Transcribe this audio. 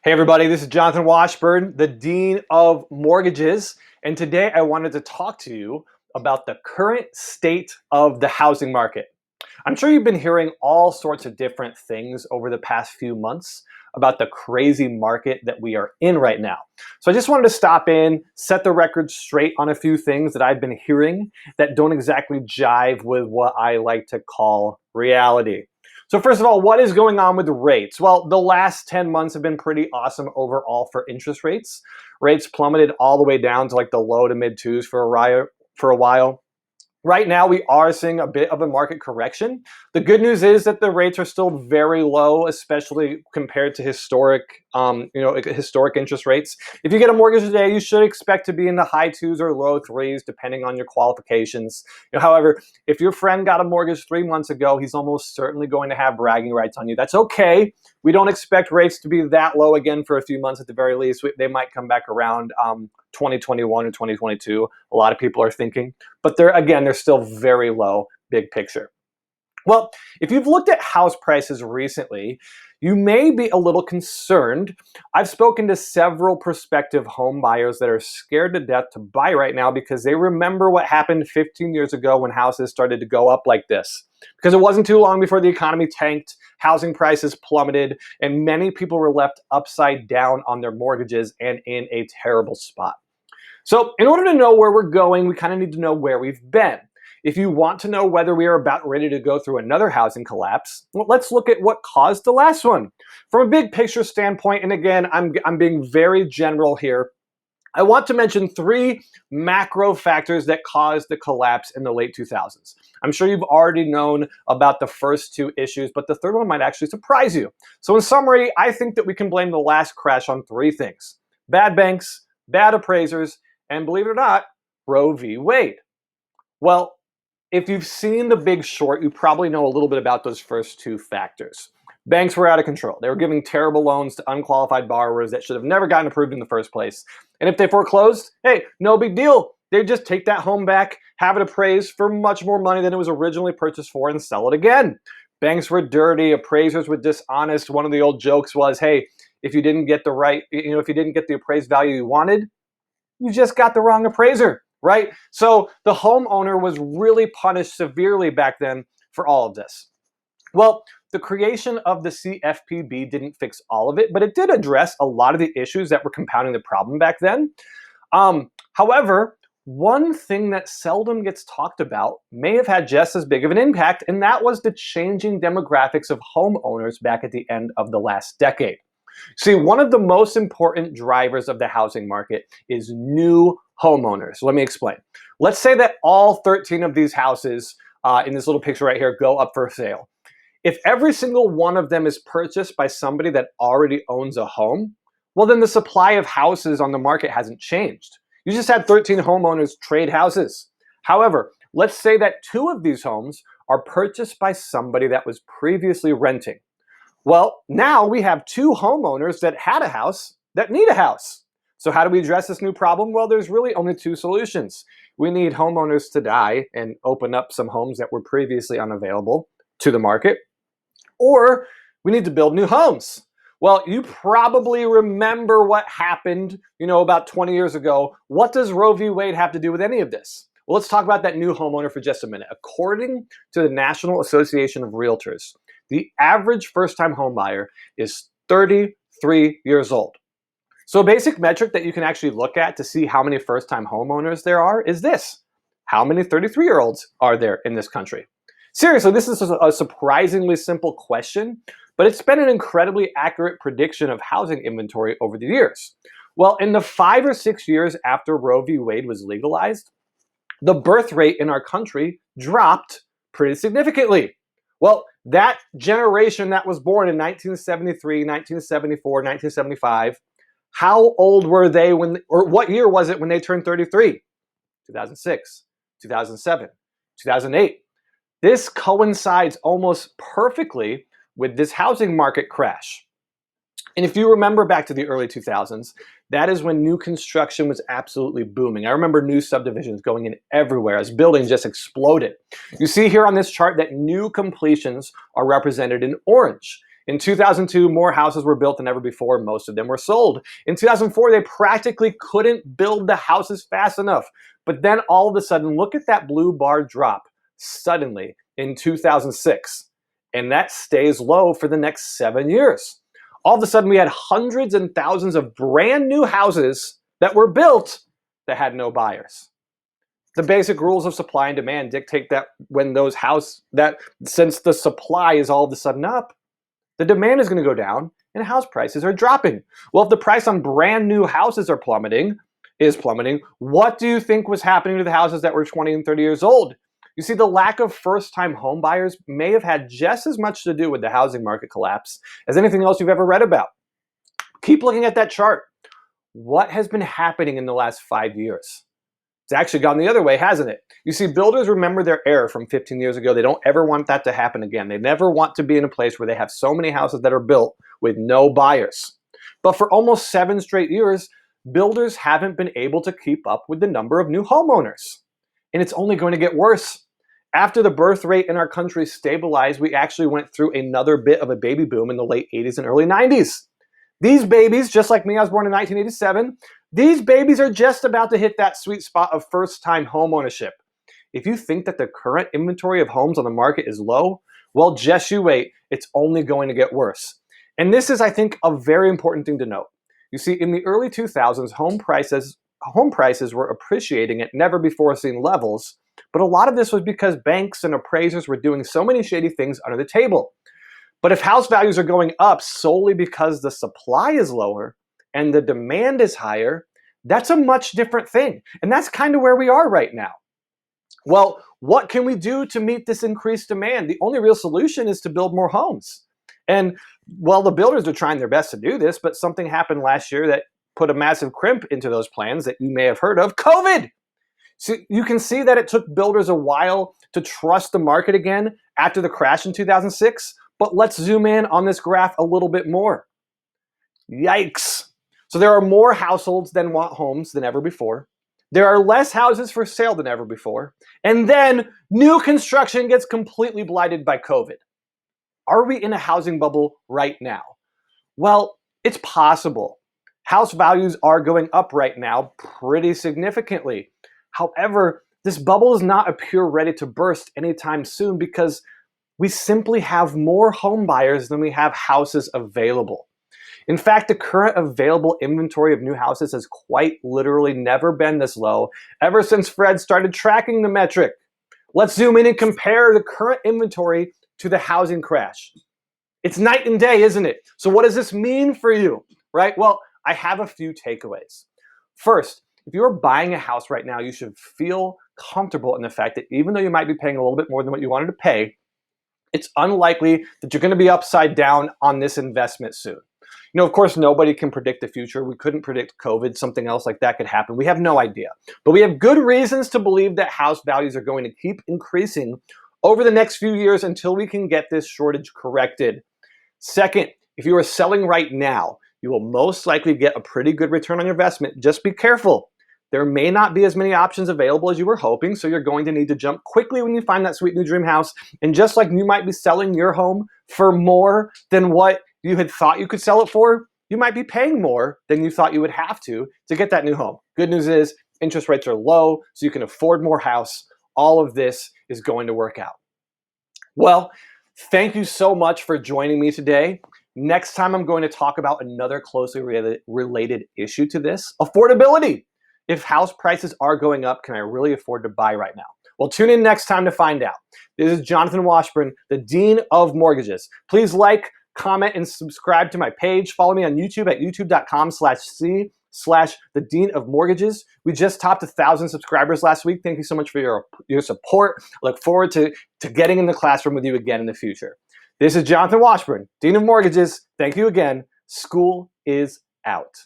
Hey everybody, this is Jonathan Washburn, the Dean of Mortgages, and today I wanted to talk to you about the current state of the housing market. I'm sure you've been hearing all sorts of different things over the past few months about the crazy market that we are in right now. So I just wanted to stop in, set the record straight on a few things that I've been hearing that don't exactly jive with what I like to call reality. So first of all, what is going on with rates? Well, the last 10 months have been pretty awesome overall for interest rates. Rates plummeted all the way down to like the low to mid twos for a while. Right now, we are seeing a bit of a market correction. The good news is that the rates are still very low, especially compared to historic interest rates. If you get a mortgage today, you should expect to be in the high twos or low threes, depending on your qualifications. However, if your friend got a mortgage 3 months ago, he's almost certainly going to have bragging rights on you. That's okay. We don't expect rates to be that low again for a few months at the very least. They might come back around 2021 or 2022. A lot of people are thinking. But they're still very low, big picture. Well, if you've looked at house prices recently, you may be a little concerned. I've spoken to several prospective home buyers that are scared to death to buy right now because they remember what happened 15 years ago when houses started to go up like this. Because it wasn't too long before the economy tanked, housing prices plummeted, and many people were left upside down on their mortgages and in a terrible spot. So in order to know where we're going, we kind of need to know where we've been. If you want to know whether we are about ready to go through another housing collapse, well, let's look at what caused the last one. From a big picture standpoint, and again, I'm being very general here, I want to mention three macro factors that caused the collapse in the late 2000s. I'm sure you've already known about the first two issues, but the third one might actually surprise you. So in summary, I think that we can blame the last crash on three things: bad banks, bad appraisers, and believe it or not, Roe v. Wade. Well, if you've seen The Big Short, you probably know a little bit about those first two factors. Banks were out of control. They were giving terrible loans to unqualified borrowers that should have never gotten approved in the first place. And if they foreclosed, hey, no big deal. They'd just take that home back, have it appraised for much more money than it was originally purchased for, and sell it again. Banks were dirty, appraisers were dishonest. One of the old jokes was, hey, if you didn't get the appraised value you wanted, you just got the wrong appraiser, right? So the homeowner was really punished severely back then for all of this. Well, the creation of the CFPB didn't fix all of it, but it did address a lot of the issues that were compounding the problem back then. However, one thing that seldom gets talked about may have had just as big of an impact, and that was the changing demographics of homeowners back at the end of the last decade. See, one of the most important drivers of the housing market is new homeowners. Let me explain. Let's say that all 13 of these houses in this little picture right here go up for sale. If every single one of them is purchased by somebody that already owns a home, well, then the supply of houses on the market hasn't changed. You just had 13 homeowners trade houses. However, let's say that two of these homes are purchased by somebody that was previously renting. Well, now we have two homeowners that had a house that need a house. So how do we address this new problem? Well, there's really only two solutions. We need homeowners to die and open up some homes that were previously unavailable to the market, or we need to build new homes. Well, you probably remember what happened, about 20 years ago. What does Roe v. Wade have to do with any of this? Well, let's talk about that new homeowner for just a minute. According to the National Association of Realtors, the average first-time home buyer is 33 years old. So a basic metric that you can actually look at to see how many first-time homeowners there are is this: how many 33-year-olds are there in this country? Seriously, this is a surprisingly simple question, but it's been an incredibly accurate prediction of housing inventory over the years. Well, in the 5 or 6 years after Roe v. Wade was legalized, the birth rate in our country dropped pretty significantly. Well, that generation that was born in 1973, 1974, 1975, how old were they or what year was it when they turned 33? 2006, 2007, 2008. This coincides almost perfectly with this housing market crash. And if you remember back to the early 2000s, that is when new construction was absolutely booming. I remember new subdivisions going in everywhere as buildings just exploded. You see here on this chart that new completions are represented in orange. In 2002, more houses were built than ever before. Most of them were sold. In 2004, they practically couldn't build the houses fast enough. But then all of a sudden, look at that blue bar drop suddenly in 2006. And that stays low for the next 7 years. All of a sudden, we had hundreds and thousands of brand new houses that were built that had no buyers. The basic rules of supply and demand dictate that since the supply is all of a sudden up, the demand is going to go down and house prices are dropping. Well, if the price on brand new houses is plummeting, what do you think was happening to the houses that were 20 and 30 years old? You see, the lack of first-time home buyers may have had just as much to do with the housing market collapse as anything else you've ever read about. Keep looking at that chart. What has been happening in the last 5 years? It's actually gone the other way, hasn't it? You see, builders remember their error from 15 years ago. They don't ever want that to happen again. They never want to be in a place where they have so many houses that are built with no buyers. But for almost 7 straight years, builders haven't been able to keep up with the number of new homeowners. And it's only going to get worse. After the birth rate in our country stabilized, we actually went through another bit of a baby boom in the late 80s and early 90s. These babies, just like me, I was born in 1987, these babies are just about to hit that sweet spot of first-time home ownership. If you think that the current inventory of homes on the market is low, well, just you wait. It's only going to get worse. And this is, I think, a very important thing to note. You see, in the early 2000s, home prices were appreciating at never-before-seen levels, but a lot of this was because banks and appraisers were doing so many shady things under the table. But if house values are going up solely because the supply is lower and the demand is higher, that's a much different thing. And that's kind of where we are right now. Well, what can we do to meet this increased demand? The only real solution is to build more homes. And, well, the builders are trying their best to do this, but something happened last year that put a massive crimp into those plans that you may have heard of: COVID. So you can see that it took builders a while to trust the market again after the crash in 2006. But let's zoom in on this graph a little bit more. Yikes. So there are more households that want homes than ever before. There are less houses for sale than ever before. And then new construction gets completely blighted by COVID. Are we in a housing bubble right now? Well, it's possible. House values are going up right now pretty significantly. However, this bubble does not appear ready to burst anytime soon because we simply have more home buyers than we have houses available. In fact, the current available inventory of new houses has quite literally never been this low ever since Fred started tracking the metric. Let's zoom in and compare the current inventory to the housing crash. It's night and day, isn't it? So what does this mean for you, right? Well, I have a few takeaways. First, if you're buying a house right now, you should feel comfortable in the fact that even though you might be paying a little bit more than what you wanted to pay, it's unlikely that you're going to be upside down on this investment soon. You know, of course, nobody can predict the future. We couldn't predict COVID. Something else like that could happen. We have no idea. But we have good reasons to believe that house values are going to keep increasing over the next few years until we can get this shortage corrected. Second, if you are selling right now, you will most likely get a pretty good return on your investment. Just be careful. There may not be as many options available as you were hoping, so you're going to need to jump quickly when you find that sweet new dream house. And just like you might be selling your home for more than what you had thought you could sell it for, you might be paying more than you thought you would have to get that new home. Good news is interest rates are low, so you can afford more house. All of this is going to work out. Well, thank you so much for joining me today. Next time, I'm going to talk about another closely related issue to this: affordability. If house prices are going up, can I really afford to buy right now? Well, tune in next time to find out. This is Jonathan Washburn, the Dean of Mortgages. Please like, comment, and subscribe to my page. Follow me on YouTube at youtube.com/the Dean of Mortgages. We just topped 1,000 subscribers last week. Thank you so much for your support. I look forward to getting in the classroom with you again in the future. This is Jonathan Washburn, Dean of Mortgages. Thank you again. School is out.